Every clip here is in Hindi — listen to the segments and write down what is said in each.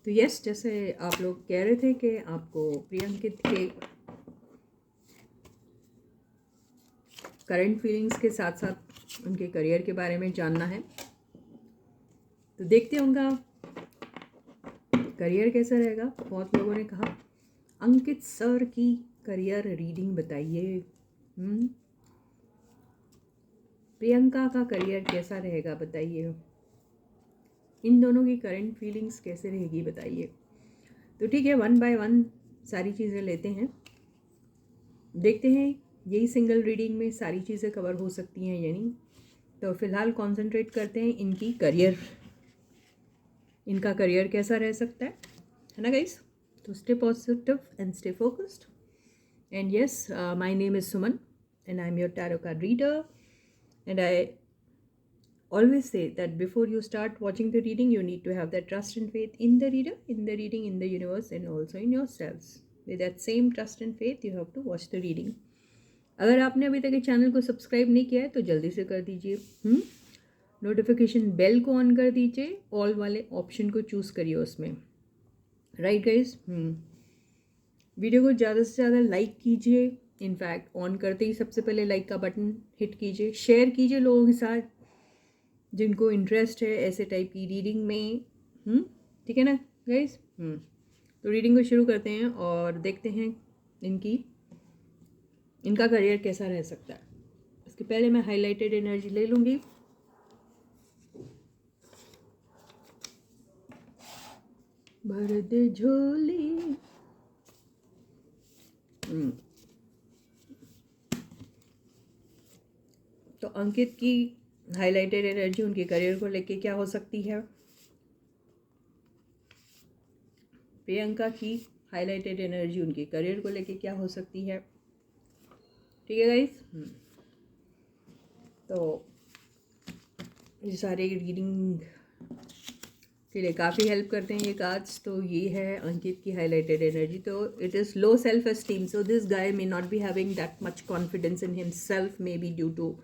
तो यस, जैसे आप लोग कह रहे थे कि आपको प्रियंकित के करंट फीलिंग्स के साथ साथ उनके करियर के बारे में जानना है, तो देखते होंगे करियर कैसा रहेगा। बहुत लोगों ने कहा अंकित सर की करियर रीडिंग बताइए, प्रियंका का करियर कैसा रहेगा बताइए, इन दोनों की करंट फीलिंग्स कैसे रहेगी बताइए। तो ठीक है, वन बाय वन सारी चीज़ें लेते हैं, देखते हैं यही सिंगल रीडिंग में सारी चीज़ें कवर हो सकती हैं या नहीं। तो फिलहाल कंसंट्रेट करते हैं इनकी करियर, इनका करियर कैसा रह सकता है ना गाइस। तो stay positive and stay focused and yes, my name is Suman and I'm your tarot card reader, and I always say that before you start watching the reading you need to have that trust and faith in the reader, in the reading, in the universe and also in yourselves. With that same trust and faith you have to watch the reading. अगर आपने अभी तक इस चैनल को सब्सक्राइब नहीं किया है तो जल्दी से कर दीजिए, नोटिफिकेशन बेल को ऑन कर दीजिए, ऑल वाले ऑप्शन को चूज़ करिए उसमें, राइट गाइस। वीडियो को ज़्यादा से ज़्यादा लाइक कीजिए, इनफैक्ट ऑन करते ही सबसे पहले लाइक का बटन हिट कीजिए, शेयर कीजिए लोगों के साथ जिनको इंटरेस्ट है ऐसे टाइप की रीडिंग में, ठीक है ना गाइस। तो रीडिंग को शुरू करते हैं और देखते हैं इनका करियर कैसा रह सकता है। इसके पहले मैं हाईलाइटेड एनर्जी ले लूँगी। भर दे झोली, तो अंकित की हाईलाइटेड एनर्जी उनके करियर को लेके क्या हो सकती है, प्रियंका की हाईलाइटेड एनर्जी उनके करियर को लेके क्या हो सकती है, ठीक है गाइस। तो ये सारे रीडिंग के लिए काफ़ी हेल्प करते हैं ये कार्ड्स। तो ये है अंकित की हाईलाइटेड एनर्जी। तो it is low self esteem, so this guy may not be having that much confidence in himself, may be due to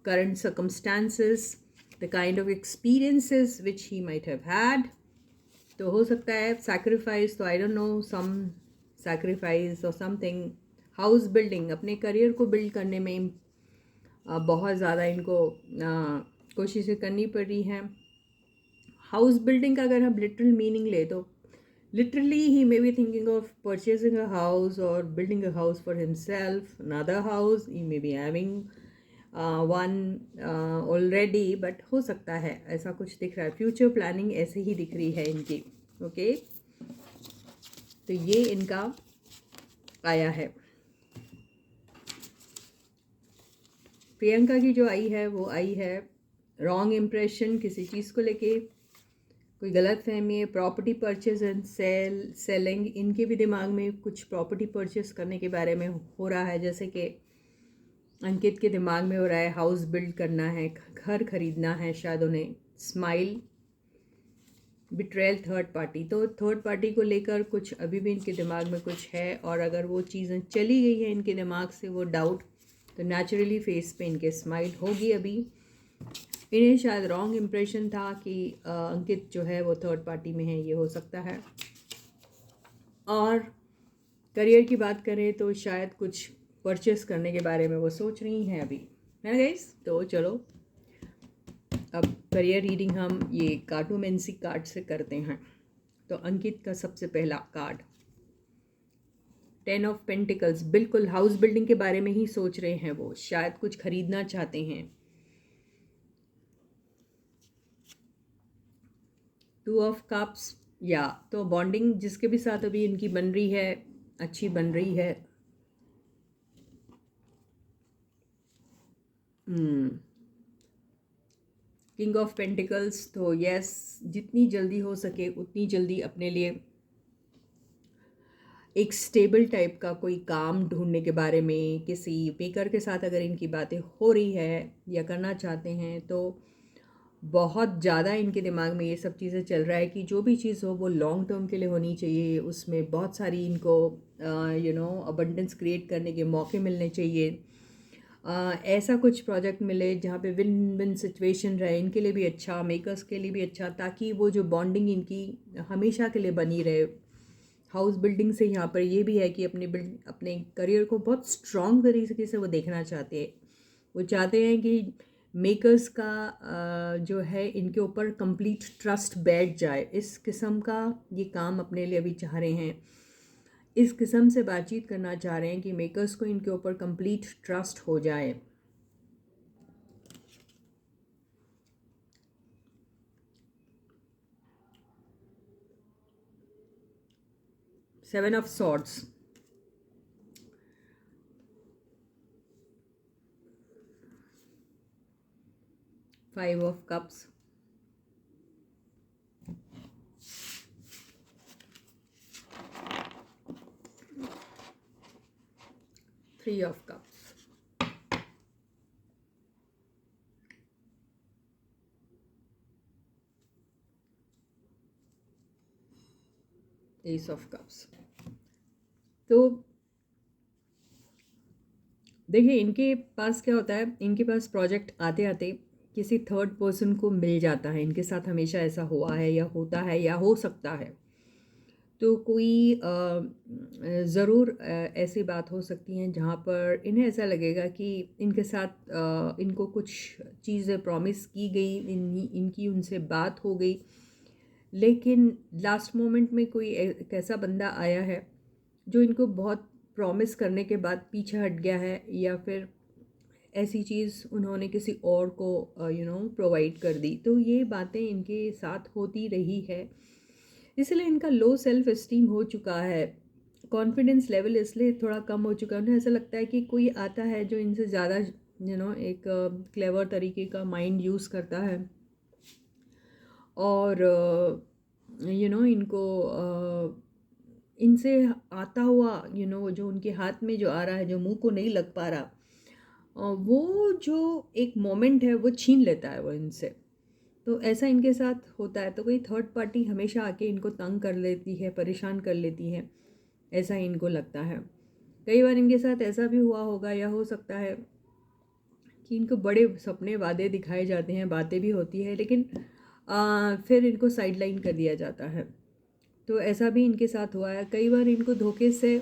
current circumstances, the kind of experiences which he might have had. तो हो सकता है sacrifice, तो I don't know, some sacrifice or something, house building, अपने करियर को बिल्ड करने में बहुत ज़्यादा इनको कोशिशें करनी पड़ रही हैं। हाउस बिल्डिंग का अगर हम लिटरल मीनिंग ले तो literally he may be thinking of purchasing a house और building a house for himself, another house, he may be having one already, but हो सकता है ऐसा कुछ दिख रहा है। फ्यूचर प्लानिंग ऐसे ही दिख रही है इनकी, ओके। तो ये इनका आया है। प्रियंका की जो आई है वो आई है रॉन्ग इम्प्रेशन, किसी चीज़ को लेके कोई गलत फहमी है, प्रॉपर्टी परचेज एंड सेलिंग, इनके भी दिमाग में कुछ प्रॉपर्टी परचेज करने के बारे में हो रहा है। जैसे कि अंकित के दिमाग में हो रहा है हाउस बिल्ड करना है, घर खरीदना है, शायद उन्हें स्माइल, बिट्रेल, थर्ड पार्टी, तो थर्ड पार्टी को लेकर कुछ अभी भी इनके दिमाग में कुछ है। और अगर वो चीज़ें चली गई है इनके दिमाग से, वो डाउट, तो नेचुरली फेस पे इनके स्माइल होगी। अभी इन्हें शायद रॉन्ग इम्प्रेशन था कि अंकित जो है वो थर्ड पार्टी में है, ये हो सकता है। और करियर की बात करें तो शायद कुछ परचेस करने के बारे में वो सोच रही हैं अभी, है ना गाइस। तो चलो अब करियर रीडिंग हम ये कार्टोमेंसी कार्ड से करते हैं। तो अंकित का सबसे पहला कार्ड 10 ऑफ पेंटिकल्स, बिल्कुल हाउस बिल्डिंग के बारे में ही सोच रहे हैं वो, शायद कुछ खरीदना चाहते हैं। 2 ऑफ कप्स, या तो बॉन्डिंग जिसके भी साथ अभी इनकी बन रही है, अच्छी बन रही है। किंग ऑफ पेंटिकल्स, तो यस, जितनी जल्दी हो सके उतनी जल्दी अपने लिए एक स्टेबल टाइप का कोई काम ढूंढने के बारे में, किसी मेकर के साथ अगर इनकी बातें हो रही है या करना चाहते हैं, तो बहुत ज़्यादा इनके दिमाग में ये सब चीज़ें चल रहा है कि जो भी चीज़ हो वो लॉन्ग टर्म के लिए होनी चाहिए, उसमें बहुत सारी इनको अबंडेंस क्रिएट करने के मौके मिलने चाहिए। ऐसा कुछ प्रोजेक्ट मिले जहाँ पे विन विन सिचुएशन रहे, इनके लिए भी अच्छा, मेकर्स के लिए भी अच्छा, ताकि वो जो बॉन्डिंग इनकी हमेशा के लिए बनी रहे। हाउस बिल्डिंग से यहाँ पर ये भी है कि अपने करियर को बहुत स्ट्रॉन्ग तरीके से वो देखना चाहते हैं। वो चाहते हैं कि मेकर्स का जो है इनके ऊपर कंप्लीट ट्रस्ट बैठ जाए। इस किस्म का ये काम अपने लिए अभी चाह रहे हैं, इस किस्म से बातचीत करना चाह रहे हैं कि मेकर्स को इनके ऊपर कंप्लीट ट्रस्ट हो जाए। Seven of swords, 5 of cups, 3 of cups, Ace of cups। तो देखिए इनके पास क्या होता है, इनके पास प्रोजेक्ट आते आते किसी थर्ड पर्सन को मिल जाता है। इनके साथ हमेशा ऐसा हुआ है या होता है या हो सकता है। तो कोई ज़रूर ऐसी बात हो सकती हैं जहाँ पर इन्हें ऐसा लगेगा कि इनके साथ इनको कुछ चीज़ें प्रॉमिस की गई, इनकी उनसे बात हो गई, लेकिन लास्ट मोमेंट में कोई एक ऐसा बंदा आया है जो इनको बहुत प्रॉमिस करने के बाद पीछे हट गया है, या फिर ऐसी चीज़ उन्होंने किसी और को प्रोवाइड कर दी। तो ये बातें इनके साथ होती रही है, इसलिए इनका लो सेल्फ इस्टीम हो चुका है, कॉन्फिडेंस लेवल इसलिए थोड़ा कम हो चुका है। उन्हें ऐसा लगता है कि कोई आता है जो इनसे ज़्यादा एक क्लेवर तरीके का माइंड यूज़ करता है, और इनको इनसे आता हुआ जो उनके हाथ में जो आ रहा है, जो मुंह को नहीं लग पा रहा, वो जो एक मोमेंट है वो छीन लेता है वो इनसे। तो ऐसा इनके साथ होता है। तो कोई थर्ड पार्टी हमेशा आके इनको तंग कर लेती है, परेशान कर लेती है, ऐसा इनको लगता है। कई बार इनके साथ ऐसा भी हुआ होगा, या हो सकता है कि इनको बड़े सपने वादे दिखाए जाते हैं, बातें भी होती है, लेकिन फिर इनको साइडलाइन कर दिया जाता है। तो ऐसा भी इनके साथ हुआ है। कई बार इनको धोखे से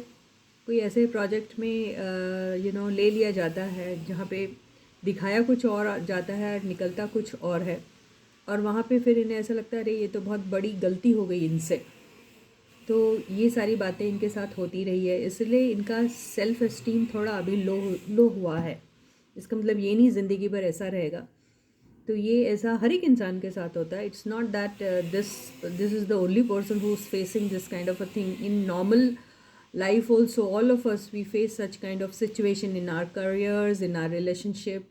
कोई ऐसे प्रोजेक्ट में ले लिया जाता है जहाँ पे दिखाया कुछ और जाता है, निकलता कुछ और है, और वहाँ पे फिर इन्हें ऐसा लगता है अरे ये तो बहुत बड़ी गलती हो गई इनसे। तो ये सारी बातें इनके साथ होती रही है, इसलिए इनका सेल्फ एस्टीम थोड़ा अभी लो लो हुआ है। इसका मतलब ये नहीं ज़िंदगी भर ऐसा रहेगा। तो ये ऐसा हर एक इंसान के साथ होता है। It's not that this is the only person who is facing this kind of a thing in normal life. Also, all of us, we face such kind of situation in our careers, in our relationship.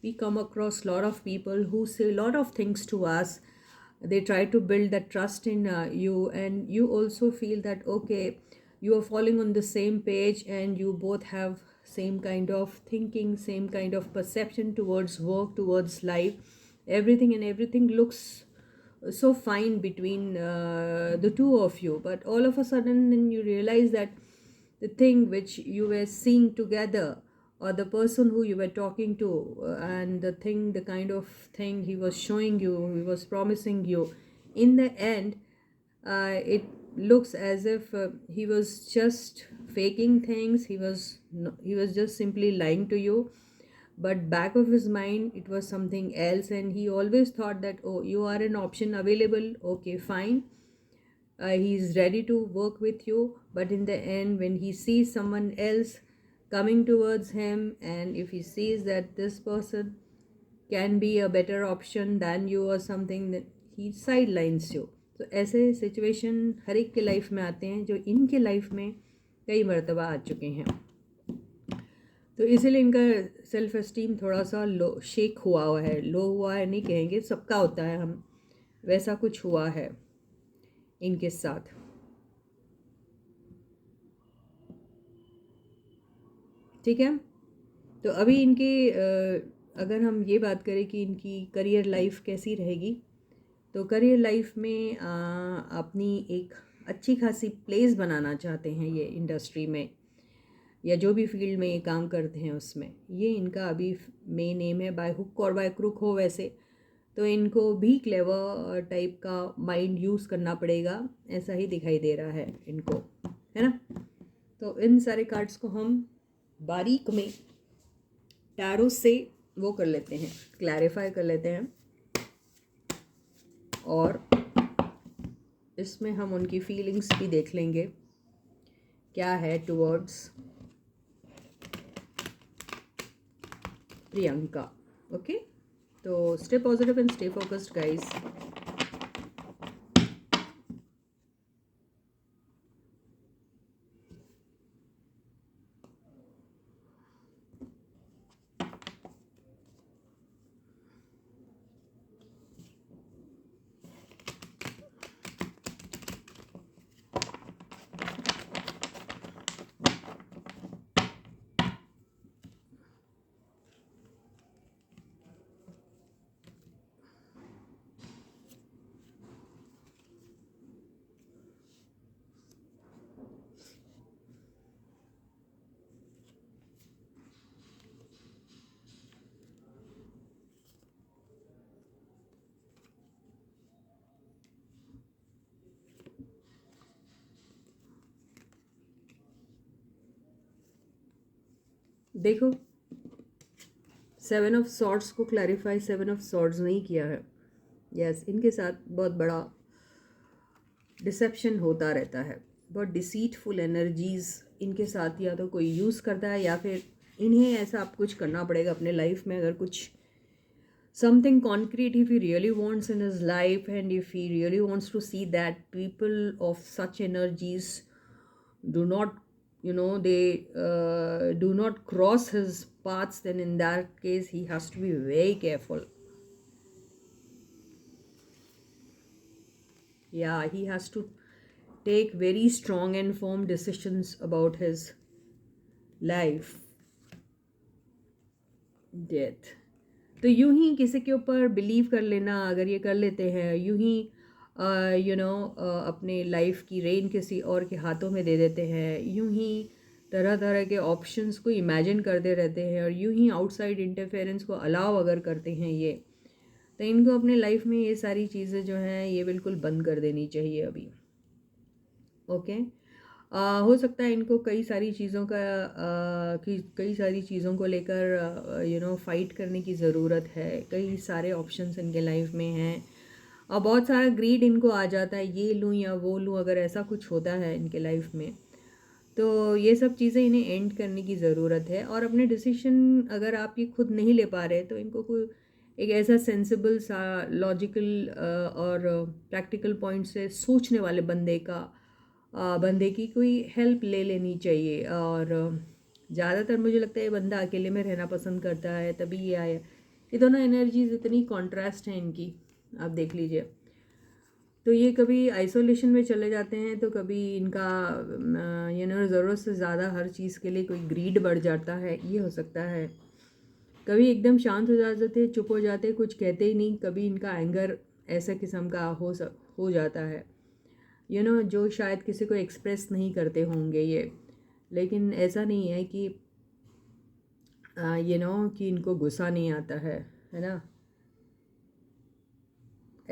We come across a lot of people who say a lot of things to us. They try to build that trust in you, and you also feel that okay, you are falling on the same page, and you both have same kind of thinking, same kind of perception towards work, towards life. Everything looks so fine between the two of you, but all of a sudden then you realize that the thing which you were seeing together, or the person who you were talking to, and the kind of thing he was showing you, he was promising you, in the end it looks as if he was just faking things. He was just simply lying to you, but back of his mind it was something else, and he always thought that, oh, you are an option available, okay, fine. He's ready to work with you, but in the end when he sees someone else coming towards him, and if he sees that this person can be a better option than you or something, that he sidelines you. तो ऐसे सिचुएशन हर एक के लाइफ में आते हैं, जो इनके लाइफ में कई मरतबा आ चुके हैं। तो इसीलिए इनका सेल्फ एस्टीम थोड़ा सा लो शेक हुआ है। लो हुआ है नहीं कहेंगे, सबका होता है, हम वैसा कुछ हुआ है इनके साथ। ठीक है, तो अभी इनकी अगर हम ये बात करें कि इनकी करियर लाइफ कैसी रहेगी, तो करियर लाइफ में अपनी एक अच्छी खासी प्लेस बनाना चाहते हैं ये इंडस्ट्री में। या जो भी फील्ड में ये काम करते हैं उसमें, ये इनका अभी मेन एम है। बाय हुक और बाय क्रुक हो वैसे तो इनको भी क्लेवर टाइप का माइंड यूज़ करना पड़ेगा, ऐसा ही दिखाई दे रहा है इनको, है ना। तो इन सारे कार्ड्स को हम बारीक में टैरो से वो कर लेते हैं, क्लैरिफाई कर लेते हैं, और इसमें हम उनकी फीलिंग्स भी देख लेंगे क्या है टुवर्ड्स प्रियंका। ओके, तो stay positive and stay focused guys. देखो, 7 ऑफ सॉर्ड्स को क्लैरिफाई 7 ऑफ सॉर्ड्स नहीं किया है। यस, इनके साथ बहुत बड़ा डिसेप्शन होता रहता है, बहुत डिसीटफुल एनर्जीज इनके साथ या तो कोई यूज़ करता है, या फिर इन्हें ऐसा आप कुछ करना पड़ेगा अपने लाइफ में, अगर कुछ something concrete if he really wants in his life, and if he really wants to see that people of such energies do not, they do not cross his paths, then in that case he has to be very careful. Yeah, he has to take very strong and firm decisions about his life, death. तो यूं ही किसी के ऊपर बिलीव कर लेना, अगर ये कर लेते हैं यूं ही अपने लाइफ की रेन किसी और के हाथों में दे देते हैं, यूं ही तरह तरह के ऑप्शंस को इमेजिन करते रहते हैं, और यूं ही आउटसाइड इंटरफेरेंस को अलाउ अगर करते हैं ये, तो इनको अपने लाइफ में ये सारी चीज़ें जो हैं ये बिल्कुल बंद कर देनी चाहिए अभी। ओके, हो सकता है इनको कई सारी चीज़ों का कई सारी चीज़ों को लेकर फाइट करने की ज़रूरत है। कई सारे ऑप्शंस इनके लाइफ में हैं, और बहुत सारा ग्रीड इनको आ जाता है, ये लूँ या वो लूँ, अगर ऐसा कुछ होता है इनके लाइफ में, तो ये सब चीज़ें इन्हें एंड करने की ज़रूरत है। और अपने डिसीजन अगर आप ये खुद नहीं ले पा रहे, तो इनको कोई एक ऐसा सेंसिबल सा लॉजिकल और प्रैक्टिकल पॉइंट से सोचने वाले बंदे की कोई हेल्प ले लेनी चाहिए। और ज़्यादातर मुझे लगता है ये बंदा अकेले में रहना पसंद करता है, तभी ये आया। ये दोनों एनर्जीज इतनी कॉन्ट्रास्ट हैं इनकी, आप देख लीजिए। तो ये कभी आइसोलेशन में चले जाते हैं, तो कभी इनका ज़रूरत से ज़्यादा हर चीज़ के लिए कोई ग्रीड बढ़ जाता है, ये हो सकता है। कभी एकदम शांत हो जाते, चुप हो जाते, कुछ कहते ही नहीं, कभी इनका एंगर ऐसा किस्म का हो जाता है, जो शायद किसी को एक्सप्रेस नहीं करते होंगे ये। लेकिन ऐसा नहीं है कि कि इनको गुस्सा नहीं आता है ना।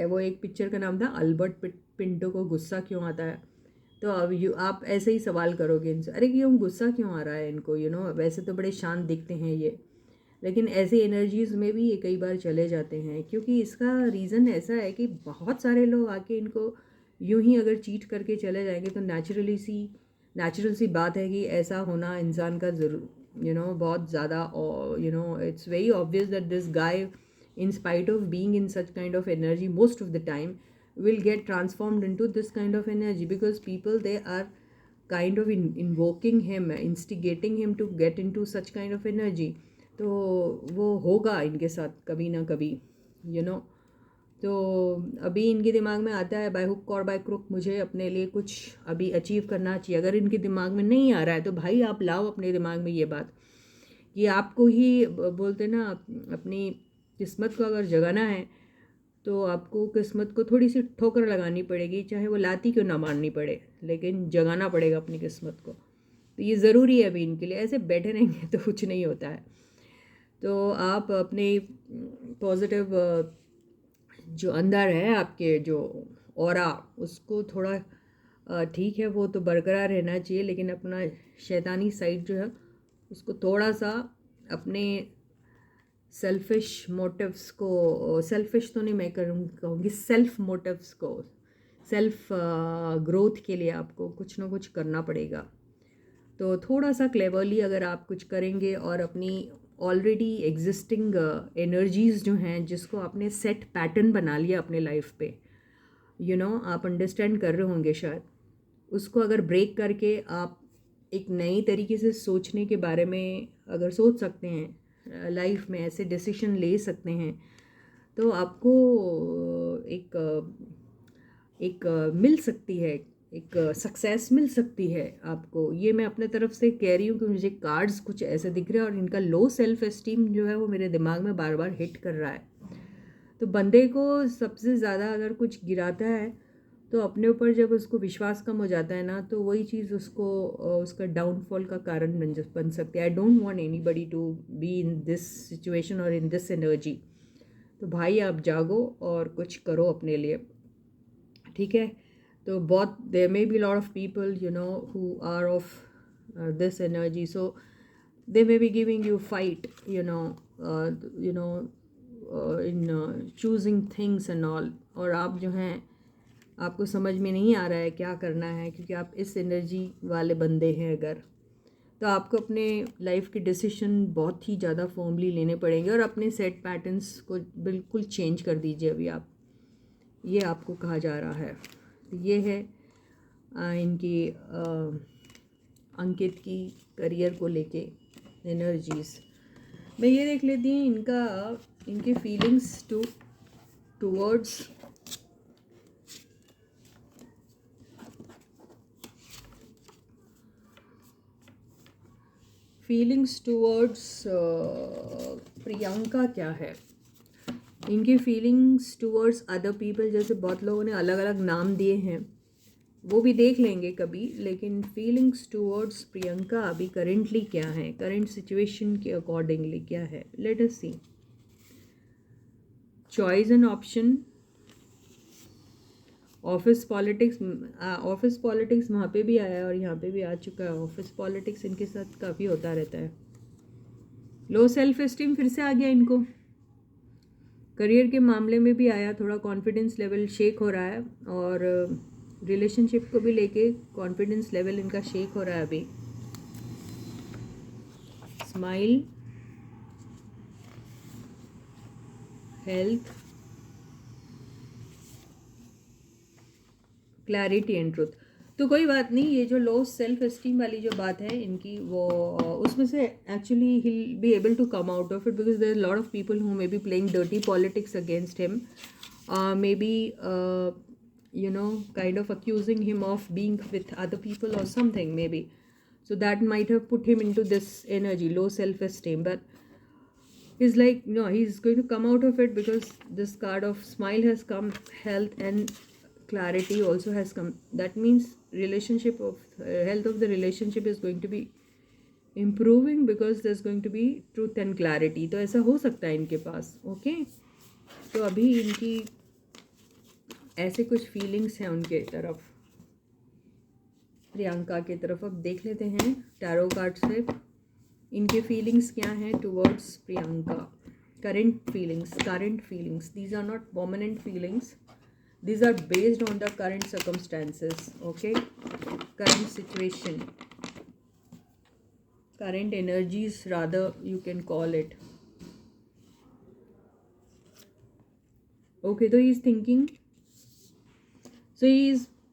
वो एक पिक्चर का नाम था अल्बर्ट पिंटो को गुस्सा क्यों आता है। तो अब आप ऐसे ही सवाल करोगे इनसे, अरे क्यों गुस्सा क्यों आ रहा है इनको, वैसे तो बड़े शांत दिखते हैं ये, लेकिन ऐसी एनर्जीज़ में भी ये कई बार चले जाते हैं। क्योंकि इसका रीज़न ऐसा है कि बहुत सारे लोग आके इनको यूं ही अगर चीट करके चले जाएंगे, तो नेचुरल सी बात है कि ऐसा होना इंसान का ज़रूर बहुत ज़्यादा, it's very obvious that this guy, in spite of being in such kind of energy most of the time, will get transformed into this kind of energy, because people, they are kind of invoking him, instigating him to get into such kind of energy. तो वो होगा इनके साथ कभी ना कभी, तो अभी इनके दिमाग में आता है बाय हुक और बाय क्रुक मुझे अपने लिए कुछ अभी अचीव करना चाहिए। अगर इनके दिमाग में नहीं आ रहा है, तो भाई आप लाओ अपने दिमाग में ये बात, ये आपको ही बोलते ना, अपनी किस्मत को अगर जगाना है, तो आपको किस्मत को थोड़ी सी ठोकर लगानी पड़ेगी, चाहे वो लाती क्यों ना मारनी पड़े, लेकिन जगाना पड़ेगा अपनी किस्मत को। तो ये ज़रूरी है अभी इनके लिए, ऐसे बैठे रहेंगे तो कुछ नहीं होता है। तो आप अपने पॉजिटिव जो अंदर है आपके जो ऑरा, उसको थोड़ा ठीक है वो तो बरकरार रहना चाहिए, लेकिन अपना शैतानी साइड जो है उसको थोड़ा सा अपने सेल्फिश मोटिव्स को, सेल्फिश तो नहीं मैं कहूँगी, सेल्फ मोटिव्स को, सेल्फ ग्रोथ के लिए आपको कुछ ना कुछ करना पड़ेगा। तो थोड़ा सा क्लेवरली अगर आप कुछ करेंगे और अपनी ऑलरेडी एग्जिस्टिंग एनर्जीज़ जो हैं, जिसको आपने सेट पैटर्न बना लिया अपने लाइफ पे, आप अंडरस्टैंड कर रहे होंगे शायद, उसको अगर ब्रेक करके आप एक नई तरीके से सोचने के बारे में अगर सोच सकते हैं, लाइफ में ऐसे डिसीजन ले सकते हैं, तो आपको एक मिल सकती है, एक सक्सेस मिल सकती है आपको। ये मैं अपने तरफ से कह रही हूँ कि मुझे कार्ड्स कुछ ऐसे दिख रहे हैं और इनका लो सेल्फ एस्टीम जो है वो मेरे दिमाग में बार बार हिट कर रहा है। तो बंदे को सबसे ज़्यादा अगर कुछ गिराता है तो अपने ऊपर जब उसको विश्वास कम हो जाता है ना, तो वही चीज़ उसको उसका डाउनफॉल का कारण बन सकती है। I don't want anybody to be in this situation और इन दिस एनर्जी। तो भाई आप जागो और कुछ करो अपने लिए, ठीक है। तो बहुत there may be lot of people who are of this energy, so they may be giving you fight, in choosing things and all, और आप जो हैं आपको समझ में नहीं आ रहा है क्या करना है, क्योंकि आप इस एनर्जी वाले बंदे हैं अगर, तो आपको अपने लाइफ के डिसीजन बहुत ही ज़्यादा फॉर्मली लेने पड़ेंगे और अपने सेट पैटर्न्स को बिल्कुल चेंज कर दीजिए अभी आप, ये आपको कहा जा रहा है। तो ये है इनकी अंकित की करियर को लेके एनर्जीज। मैं ये देख लेती हूँ इनके फीलिंग्स टूवर्ड्स प्रियंका क्या है। इनकी फीलिंग्स टूवर्ड्स अदर पीपल, जैसे बहुत लोगों ने अलग अलग नाम दिए हैं, वो भी देख लेंगे कभी, लेकिन फीलिंग्स टूवर्ड्स प्रियंका अभी करेंटली क्या है, करंट सिचुएशन के अकॉर्डिंगली क्या है, let us see. Choice and option, office politics वहाँ पे भी आया है और यहाँ पे भी आ चुका है। ऑफिस पॉलिटिक्स इनके साथ काफ़ी होता रहता है। लो सेल्फ एस्टीम फिर से आ गया इनको। करियर के मामले में भी आया, थोड़ा कॉन्फिडेंस लेवल शेक हो रहा है, और रिलेशनशिप को भी लेके कॉन्फिडेंस लेवल इनका शेक हो रहा है अभी। Smile, health, clarity and truth. तो कोई बात नहीं, ये जो लो सेल्फ एस्टीम वाली जो बात है इनकी, वो उसमें से actually he'll be able to come out of it, because there are a lot of people who may be playing dirty politics against him, maybe kind of accusing him of being with other people or something, maybe. So that might have put him into this energy, low self esteem, but he's like, no, he's going to come out of it, because this card of smile has come, health and clarity also has come. That means relationship of health of the relationship is going to be improving, because there's going to be truth and clarity. तो ऐसा हो सकता है इनके पास, ओके। तो अभी इनकी ऐसे कुछ फीलिंग्स हैं उनके तरफ, प्रियंका की तरफ। अब देख लेते हैं टैरो कार्ड से इनके फीलिंग्स क्या हैं towards Priyanka. Current feelings, these are not permanent feelings, these are based on the current circumstances, okay, current situation, current energies rather, you can call it, okay. So he is thinking, so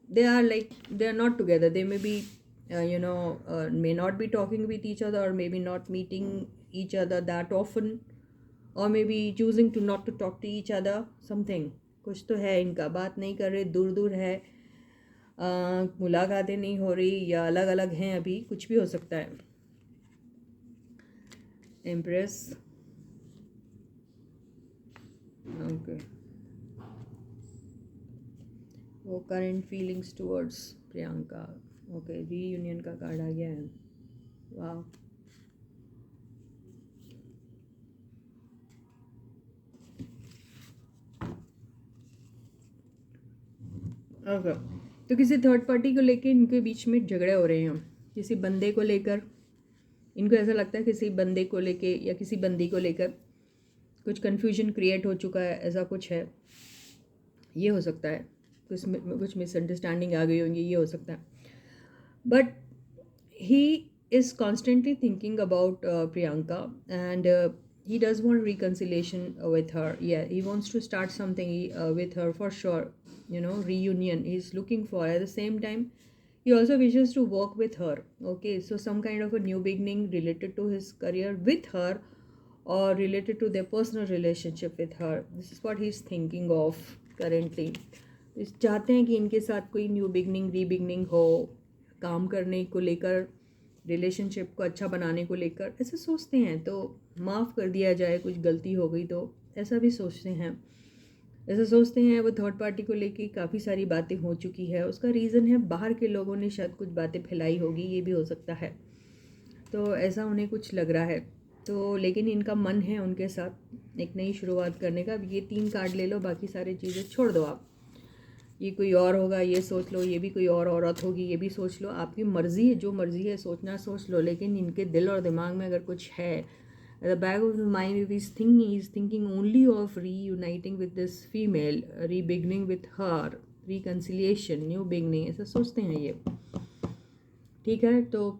they are not together, they may be may not be talking with each other, or maybe not meeting each other that often, or maybe choosing to not to talk to each other, something, कुछ तो है इनका, बात नहीं कर रहे, दूर दूर है, मुलाकातें नहीं हो रही, या अलग अलग हैं अभी, कुछ भी हो सकता है। एम्प्रेस, ओके, वो current feelings towards Priyanka, okay, reunion का कार्ड आ गया है। वाह, ओके। तो किसी थर्ड पार्टी को लेके इनके बीच में झगड़े हो रहे हैं, किसी बंदे को लेकर। इनको ऐसा लगता है किसी बंदे को लेके या किसी बंदी को लेकर कुछ कन्फ्यूजन क्रिएट हो चुका है, ऐसा कुछ है। ये हो सकता है कुछ मिसअंडरस्टैंडिंग आ गई होंगी, ये हो सकता है। But he is constantly thinking about Priyanka, and he does want reconciliation with her. Yeah, he wants to start something with her for sure. You know, reunion he's looking for. At the same time, he also wishes to work with her. Okay, so some kind of a new beginning related to his career with her, or related to their personal relationship with her. This is what he's thinking of currently. चाहते हैं कि इनके साथ कोई न्यू बिगनिंग रीबिगनिंग हो, काम करने को लेकर, रिलेशनशिप को अच्छा बनाने को लेकर ऐसे सोचते हैं। तो माफ़ कर दिया जाए, कुछ गलती हो गई तो ऐसा भी सोचते हैं। ऐसा सोचते हैं। वो थर्ड पार्टी को लेके काफ़ी सारी बातें हो चुकी है। उसका रीज़न है बाहर के लोगों ने शायद कुछ बातें फैलाई होगी, ये भी हो सकता है। तो ऐसा उन्हें कुछ लग रहा है। तो लेकिन इनका मन है उनके साथ एक नई शुरुआत करने का। अब ये 3 कार्ड ले लो, बाकी सारी चीज़ें छोड़ दो आप। ये कोई और होगा ये सोच लो, ये भी कोई और औरत होगी ये भी सोच लो, आपकी मर्ज़ी है, जो मर्ज़ी है सोचना सोच लो। लेकिन इनके दिल और दिमाग में अगर कुछ है, the back of the mind is thinking only of reuniting with this female, rebeginning with her, reconciliation, new beginning, ऐसा सोचते हैं ये। ठीक है, तो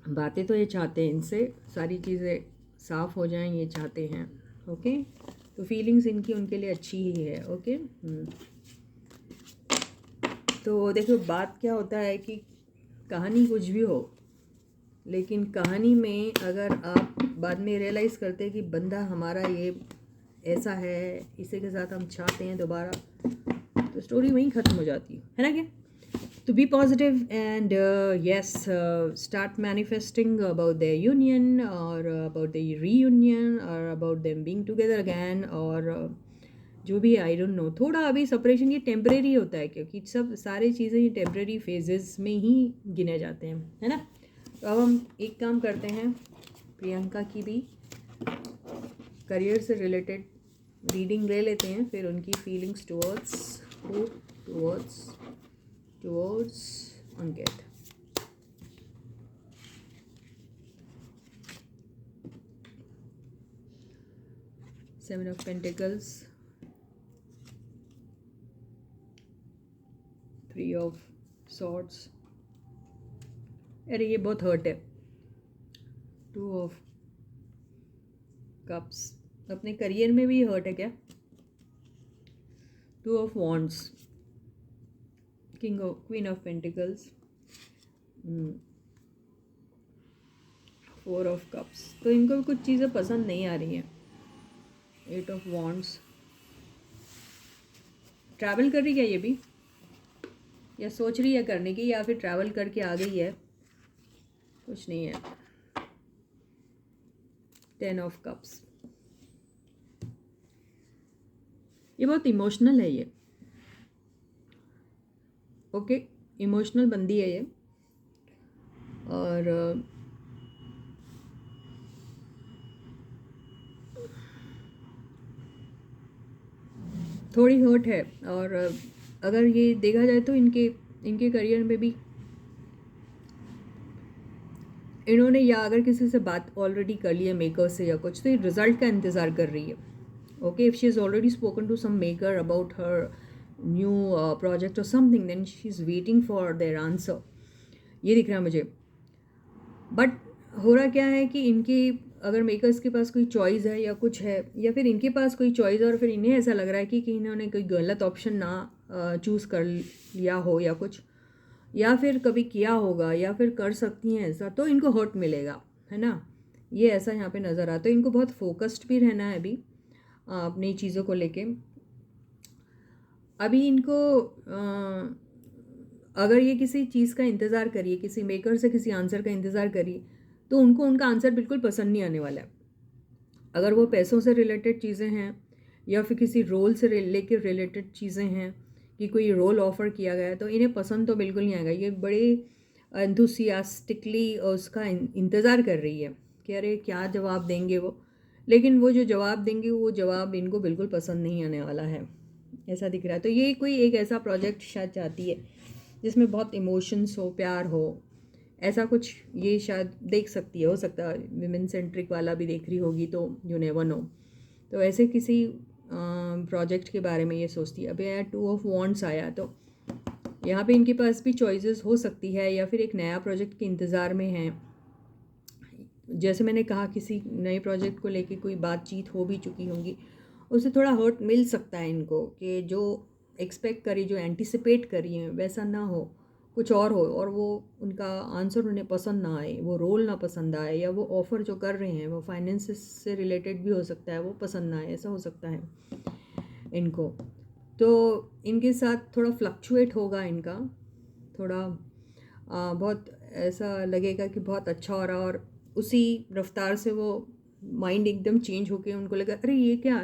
बातें तो ये चाहते हैं, इनसे सारी चीज़ें साफ़ हो जाएं ये चाहते हैं। ओके, तो फीलिंग्स इनकी उनके लिए अच्छी ही है। ओके, तो देखो बात क्या होता है कि कहानी कुछ भी हो, लेकिन कहानी में अगर आप बाद में रियलाइज़ करते हैं कि बंदा हमारा ये ऐसा है, इसी के साथ हम चाहते हैं दोबारा, तो स्टोरी वहीं ख़त्म हो जाती है ना क्या। तो be positive and yes, start manifesting about their union और अबाउट द रीयूनियन और about them being together again, और जो भी आई डोंट नो, थोड़ा अभी सेपरेशन ये टेम्परेरी होता है, क्योंकि सब सारी चीज़ें ये टेम्परेरी फेजेस में ही गिने जाते हैं, है ना। तो अब हम एक काम करते हैं, प्रियंका की भी करियर से रिलेटेड रीडिंग ले लेते हैं, फिर उनकी feelings towards Ankit. Seven of pentacles, 3 of swords, अरे ये बहुत हर्ट है। 2 ऑफ कप्स, अपने करियर में भी हर्ट है क्या। 2 of wands, queen of pentacles, 4 of cups, तो इनको कुछ चीज़ें पसंद नहीं आ रही हैं। 8 ऑफ वॉन्ड्स, ट्रैवल कर रही है ये भी, या सोच रही है करने की, या फिर ट्रैवल करके आ गई है, कुछ नहीं है। 10 ऑफ कप्स, ये बहुत इमोशनल है ये। ओके, इमोशनल बंदी है ये, और थोड़ी हर्ट है। और अगर ये देखा जाए तो इनके करियर में भी इन्होंने, या अगर किसी से बात ऑलरेडी कर ली है मेकर से या कुछ, तो ये रिजल्ट का इंतज़ार कर रही है। Okay, if she is already spoken to some maker about her new project और something, then she is waiting for their answer, ये दिख रहा है मुझे। बट हो रहा क्या है कि इनकी अगर मेकर्स के पास कोई चॉइस है या कुछ है, या फिर इनके पास कोई चॉइस है और फिर इन्हें ऐसा लग रहा है कि इन्होंने कोई गलत ऑप्शन ना चूज़ कर लिया हो या कुछ, या फिर कभी किया होगा, या फिर कर सकती हैं ऐसा, तो इनको हर्ट मिलेगा, है ना। ये ऐसा यहाँ पे नज़र आता है। इनको बहुत फोकस्ड भी रहना है अभी अपनी चीज़ों को लेके। अभी इनको अगर ये किसी चीज़ का इंतज़ार करिए, किसी मेकर से किसी आंसर का इंतज़ार करिए, तो उनको उनका आंसर बिल्कुल पसंद नहीं आने वाला है। अगर वो पैसों से रिलेटेड चीज़ें हैं, या फिर किसी रोल से लेकर रिलेटेड चीज़ें हैं, कि कोई रोल ऑफ़र किया गया है, तो इन्हें पसंद तो बिल्कुल नहीं आएगा। ये बड़े एंथुसियास्टिकली उसका इंतज़ार कर रही है कि अरे क्या जवाब देंगे वो, लेकिन वो जो जवाब देंगे वो जवाब इनको बिल्कुल पसंद नहीं आने वाला है, ऐसा दिख रहा है। तो ये कोई एक ऐसा प्रोजेक्ट शायद चाहती है जिसमें बहुत इमोशंस हो, प्यार हो, ऐसा कुछ ये शायद देख सकती है। हो सकता है विमेन सेंट्रिक वाला भी देख रही होगी, तो यू नेवर नो। तो ऐसे किसी प्रोजेक्ट के बारे में ये सोचती है। अब यार 2 ऑफ वॉन्ड्स आया, तो यहाँ पे इनके पास भी चॉइसेस हो सकती है, या फिर एक नया प्रोजेक्ट के इंतज़ार में हैं। जैसे मैंने कहा, किसी नए प्रोजेक्ट को लेके कोई बातचीत हो भी चुकी होंगी, उससे थोड़ा हर्ट मिल सकता है इनको कि जो एक्सपेक्ट करी, जो एंटिसिपेट करी है वैसा ना हो, कुछ और हो, और वो उनका आंसर उन्हें पसंद ना आए, वो रोल ना पसंद आए, या वो ऑफ़र जो कर रहे हैं वो फाइनेंस से रिलेटेड भी हो सकता है, वो पसंद ना आए, ऐसा हो सकता है इनको। तो इनके साथ थोड़ा फ्लक्चुएट होगा इनका, थोड़ा बहुत ऐसा लगेगा कि बहुत अच्छा हो रहा, और उसी रफ्तार से वो माइंड एकदम चेंज होके उनको लगा अरे ये क्या,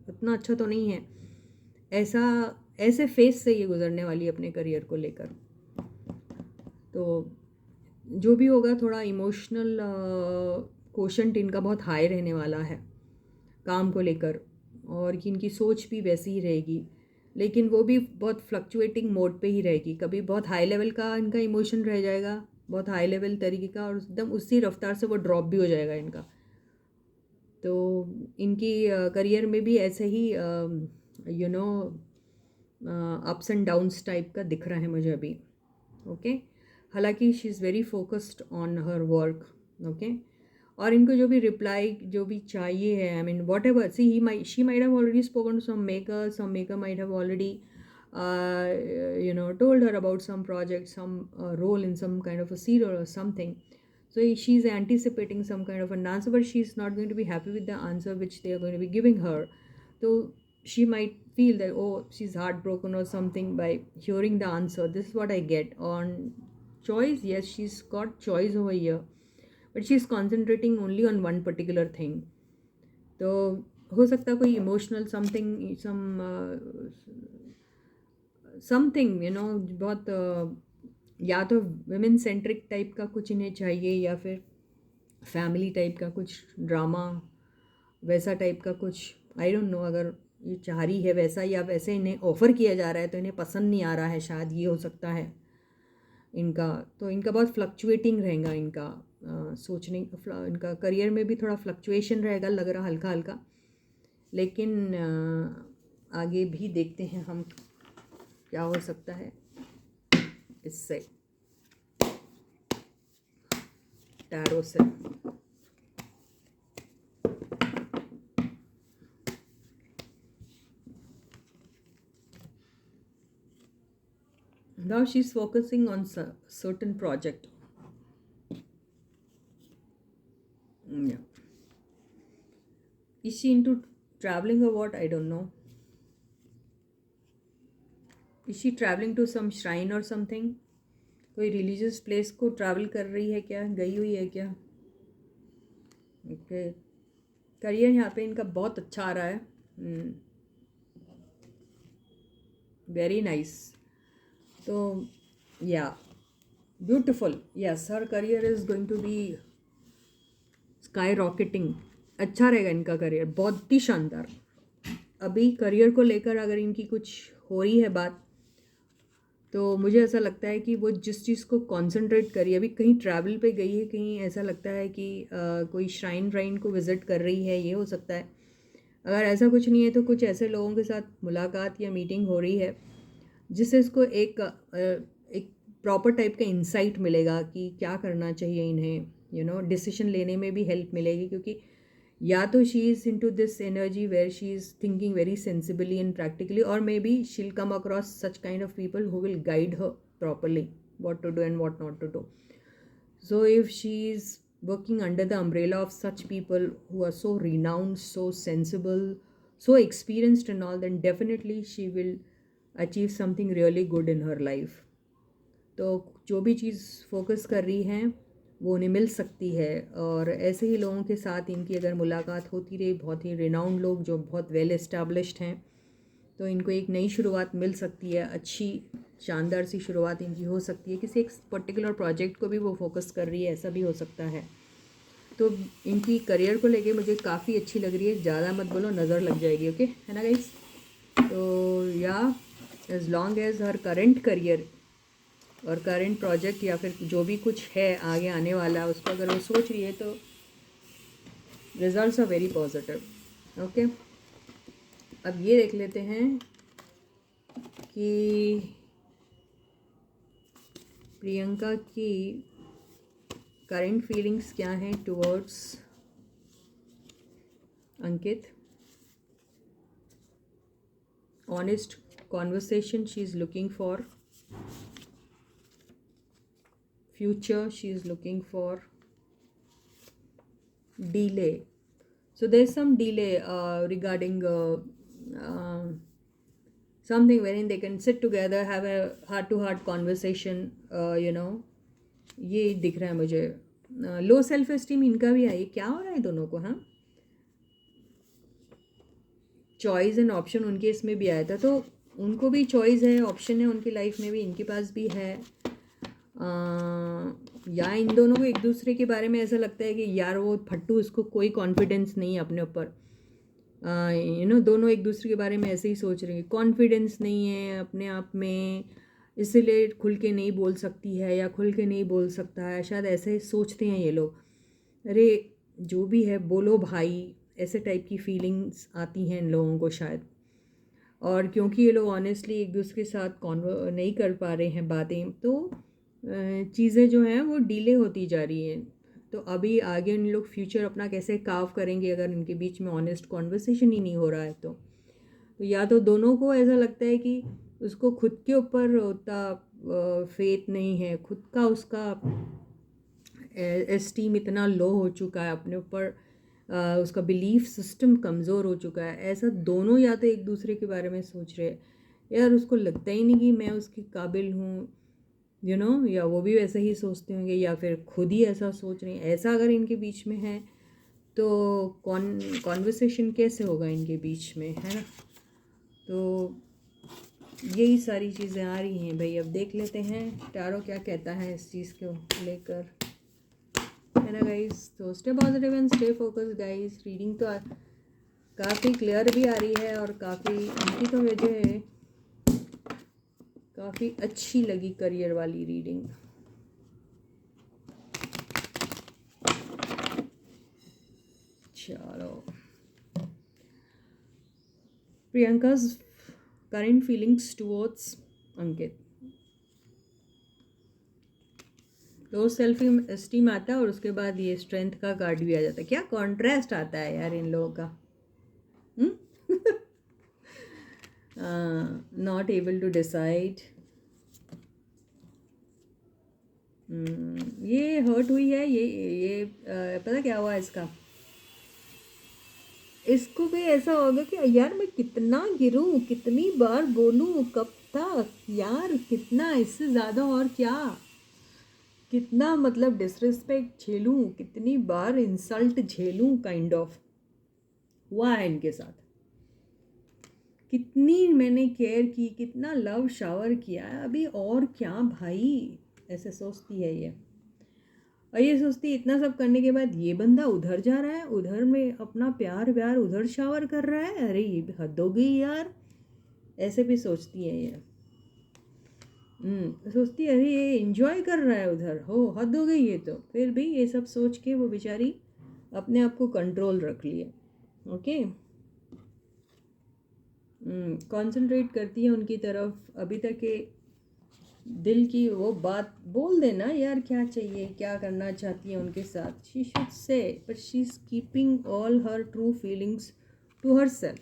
इतना अच्छा तो नहीं है, ऐसा ऐसे फेस से ये गुजरने वाली है अपने करियर को लेकर। तो जो भी होगा, थोड़ा इमोशनल कोशंट इनका बहुत हाई रहने वाला है काम को लेकर, और कि इनकी सोच भी वैसी ही रहेगी, लेकिन वो भी बहुत फ्लक्चुएटिंग मोड पे ही रहेगी। कभी बहुत हाई लेवल का इनका इमोशन रह जाएगा, बहुत हाई लेवल तरीके का, और एकदम उसी रफ्तार से वो ड्रॉप भी हो जाएगा इनका। तो इनकी करियर में भी ऐसे ही you know ups and downs type का दिख रहा है मुझे अभी। ओके, हालांकि she is very focused on her work. Okay, और इनको जो भी रिप्लाई जो भी चाहिए है, I mean whatever, she might have already spoken to some maker might have already told her about some project, some role in some kind of a serial or something. So she's anticipating some kind of an answer, but she's not going to be happy with the answer which they are going to be giving her. So she might feel that, oh, she's heartbroken or something by hearing the answer. This is what I get on choice. Yes, she's got choice over here, but she's concentrating only on one particular thing. तो हो सकता है कोई इमोशनल समथिंग बहुत या तो विमेन सेंट्रिक टाइप का कुछ इन्हें चाहिए, या फिर फैमिली टाइप का कुछ ड्रामा, वैसा टाइप का कुछ, आई डोंट नो। अगर ये चाह रही है वैसा, या वैसे इन्हें ऑफ़र किया जा रहा है तो इन्हें पसंद नहीं आ रहा है, शायद ये हो सकता है इनका। तो इनका बहुत फ्लक्चुएटिंग रहेगा इनका सोचने, इनका करियर में भी थोड़ा फ्लक्चुएशन रहेगा लग रहा, हल्का हल्का। लेकिन आगे भी देखते हैं हम क्या हो सकता है इससे, टैरो से। Now she's focusing on certain project. Yeah. Is she into traveling or what? I don't know. Is she traveling to some shrine or something? कोई रिलीजियस प्लेस को ट्रैवल कर रही है क्या, गई हुई है क्या? ओके, करियर यहाँ पे इनका बहुत अच्छा आ रहा है, वेरी नाइस। तो या beautiful, yes, her career is going to be skyrocketing. अच्छा रहेगा इनका करियर, बहुत ही शानदार। अभी करियर को लेकर अगर इनकी कुछ हो रही है बात, तो मुझे ऐसा लगता है कि वो जिस चीज़ को कॉन्सेंट्रेट करी, अभी कहीं ट्रैवल पे गई है, कहीं ऐसा लगता है कि कोई श्राइन व्राइन को विज़िट कर रही है, ये हो सकता है। अगर ऐसा कुछ नहीं है तो कुछ ऐसे लोगों के साथ मुलाकात या मीटिंग हो रही है जिससे इसको एक प्रॉपर टाइप का इंसाइट मिलेगा कि क्या करना चाहिए इन्हें, डिसीजन लेने में भी हेल्प मिलेगी। क्योंकि या तो she is into this energy where she is thinking very sensibly and practically, और may be she'll come across such kind of people who will guide her properly what to do and what not to do. So if she is working under the umbrella of such people who are so renowned, so sensible, so experienced and all, then definitely she will achieve something really good in her life. तो जो भी चीज़ फोकस कर रही हैं वो उन्हें मिल सकती है, और ऐसे ही लोगों के साथ इनकी अगर मुलाकात होती रही, बहुत ही रिनाउंड लोग जो बहुत वेल एस्टैब्लिश्ड हैं, तो इनको एक नई शुरुआत मिल सकती है, अच्छी शानदार सी शुरुआत इनकी हो सकती है। किसी एक पर्टिकुलर प्रोजेक्ट को भी वो फोकस कर रही है, ऐसा भी हो सकता है। तो इनकी करियर को लेके मुझे काफ़ी अच्छी लग रही है। ज़्यादा मत बोलो, नज़र लग जाएगी। ओके, है ना गाइस? तो या एज लॉन्ग एज हर करेंट करियर और करेंट प्रोजेक्ट या फिर जो भी कुछ है आगे आने वाला, उसको अगर वो सोच रही है तो results are very positive. Okay, अब ये देख लेते हैं कि प्रियंका की करेंट फीलिंग्स क्या हैं towards Ankit. Honest conversation she is looking for, future she is looking for, delay. So there's some delay regarding something wherein they can sit together, have a heart to heart conversation, ये दिख रहा है मुझे। लो सेल्फ एस्टीम इनका भी आई, क्या हो रहा है दोनों को? हाँ, चॉइस एंड ऑप्शन उनके इसमें भी आया था, तो उनको भी चॉइस है, ऑप्शन है उनकी लाइफ में भी, इनके पास भी है। या इन दोनों को एक दूसरे के बारे में ऐसा लगता है कि यार वो फट्टू, उसको कोई कॉन्फिडेंस नहीं है अपने ऊपर। दोनों एक दूसरे के बारे में ऐसे ही सोच रहे हैं, कॉन्फिडेंस नहीं है अपने आप में, इसीलिए खुल के नहीं बोल सकती है या खुल के नहीं बोल सकता है, शायद ऐसे सोचते हैं ये लोग। अरे जो भी है बोलो भाई, ऐसे टाइप की फीलिंग्स आती हैं इन लोगों को शायद। और क्योंकि ये लोग ऑनेस्टली एक दूसरे के साथ कॉन्वर नहीं कर पा रहे हैं बातें, तो चीज़ें जो हैं वो डिले होती जा रही हैं। तो अभी आगे इन लोग फ्यूचर अपना कैसे कार्व करेंगे अगर इनके बीच में ऑनेस्ट कॉन्वर्सेशन ही नहीं हो रहा है तो या तो दोनों को ऐसा लगता है कि उसको खुद के ऊपर उतना फेथ नहीं है, खुद का उसका एस्टीम इतना लो हो चुका है अपने ऊपर, उसका बिलीफ सिस्टम कमज़ोर हो चुका है। ऐसा दोनों या तो एक दूसरे के बारे में सोच रहे हैं, यार उसको लगता ही नहीं कि मैं उसके काबिल हूँ, या वो भी वैसा ही सोचते होंगे या फिर खुद ही ऐसा सोच रहे हैं। ऐसा अगर इनके बीच में है तो कॉन्वर्सेशन कैसे होगा इनके बीच में, है ना? तो यही सारी चीज़ें आ रही हैं भाई। अब देख लेते हैं टैरो क्या कहता है इस चीज़ को लेकर, है ना गाइस? तो stay positive and stay focus guys. Reading तो काफ़ी क्लियर भी आ रही है और काफ़ी इनकी तो मुझे काफ़ी अच्छी लगी करियर वाली रीडिंग। चलो, प्रियंका's current feelings towards अंकित। लो सेल्फ एस्टीम आता है और उसके बाद ये स्ट्रेंथ का कार्ड भी आ जाता है। क्या कॉन्ट्रास्ट आता है यार इन लोगों का। Not able to decide. ये हर्ट हुई है, ये पता क्या हुआ इसका? इसको भी ऐसा होगा कि यार मैं कितना गिरूं, कितनी बार बोलूं, कब तक यार, कितना, इससे ज़्यादा और क्या, कितना मतलब डिसरिस्पेक्ट झेलूं, कितनी बार इंसल्ट झेलूं, काइंड ऑफ हुआ है इनके साथ। कितनी मैंने केयर की, कितना लव शावर किया है, अभी और क्या भाई, ऐसे सोचती है ये। और ये सोचती है इतना सब करने के बाद ये बंदा उधर जा रहा है, उधर में अपना प्यार व्यार उधर शावर कर रहा है, अरे ये हद हो गई यार, ऐसे भी सोचती है ये। सोचती है अरे ये एंजॉय कर रहा है उधर, हो हद हो गई ये तो। फिर भी ये सब सोच के वो बेचारी अपने आप को कंट्रोल रख लिए। ओके, कंसंट्रेट करती है उनकी तरफ। अभी तक के दिल की वो बात बोल देना यार, क्या चाहिए, क्या करना चाहती है उनके साथ, she should say, but she is keeping all her true feelings to herself.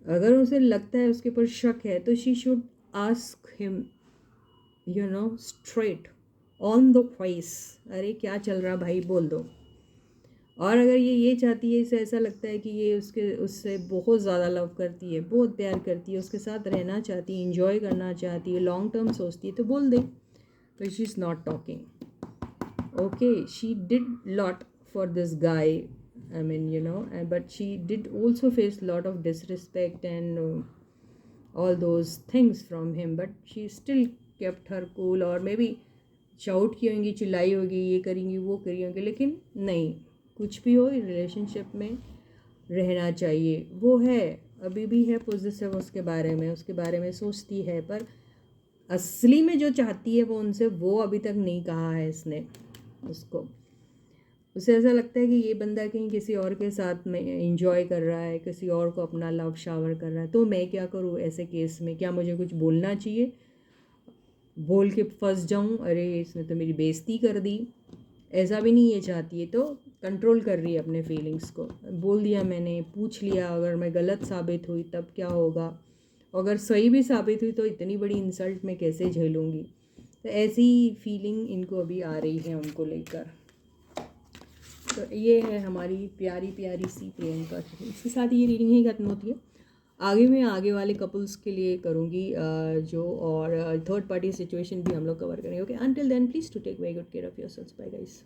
अगर उसे लगता है उसके ऊपर शक है तो she should ask him straight on the face, अरे क्या चल रहा भाई, बोल दो। और अगर ये चाहती है, इसे ऐसा लगता है कि ये उससे बहुत ज़्यादा लव करती है, बहुत प्यार करती है, उसके साथ रहना चाहती है, इंजॉय करना चाहती है, लॉन्ग टर्म सोचती है, तो बोल दे। तो she is not talking. Okay, she did lot for this guy, I mean, but she did also face a lot of disrespect and all those things from him, but she still kept her cool. और मे बी शाउट की होंगी, चिल्लाई होगी, ये करेंगी वो करी होंगी, लेकिन नहीं, कुछ भी हो रिलेशनशिप में रहना चाहिए। वो है, अभी भी है पॉजिटिव उसके बारे में सोचती है, पर असली में जो चाहती है वो उनसे, वो अभी तक नहीं कहा है इसने उसको। उसे ऐसा लगता है कि ये बंदा कहीं किसी और के साथ में एंजॉय कर रहा है, किसी और को अपना लव शावर कर रहा है, तो मैं क्या करूँ ऐसे केस में? क्या मुझे कुछ बोलना चाहिए? बोल के फंस जाऊँ, अरे इसने तो मेरी बेइज्जती कर दी? ऐसा भी नहीं ये चाहती है, तो कंट्रोल कर रही है अपने फीलिंग्स को। बोल दिया मैंने, पूछ लिया, अगर मैं गलत साबित हुई तब क्या होगा, अगर सही भी साबित हुई तो इतनी बड़ी इंसल्ट मैं कैसे झेलूँगी? तो ऐसी फीलिंग इनको अभी आ रही है उनको लेकर। तो ये है हमारी प्यारी प्यारी सी प्रियंका। इसके साथ ये रीडिंग ही खत्म होती है। आगे मैं आगे वाले कपल्स के लिए करूँगी जो, और थर्ड पार्टी सिचुएशन भी हम लोग कवर करेंगे। Okay, until then please to take very good care of yourselves. Bye guys.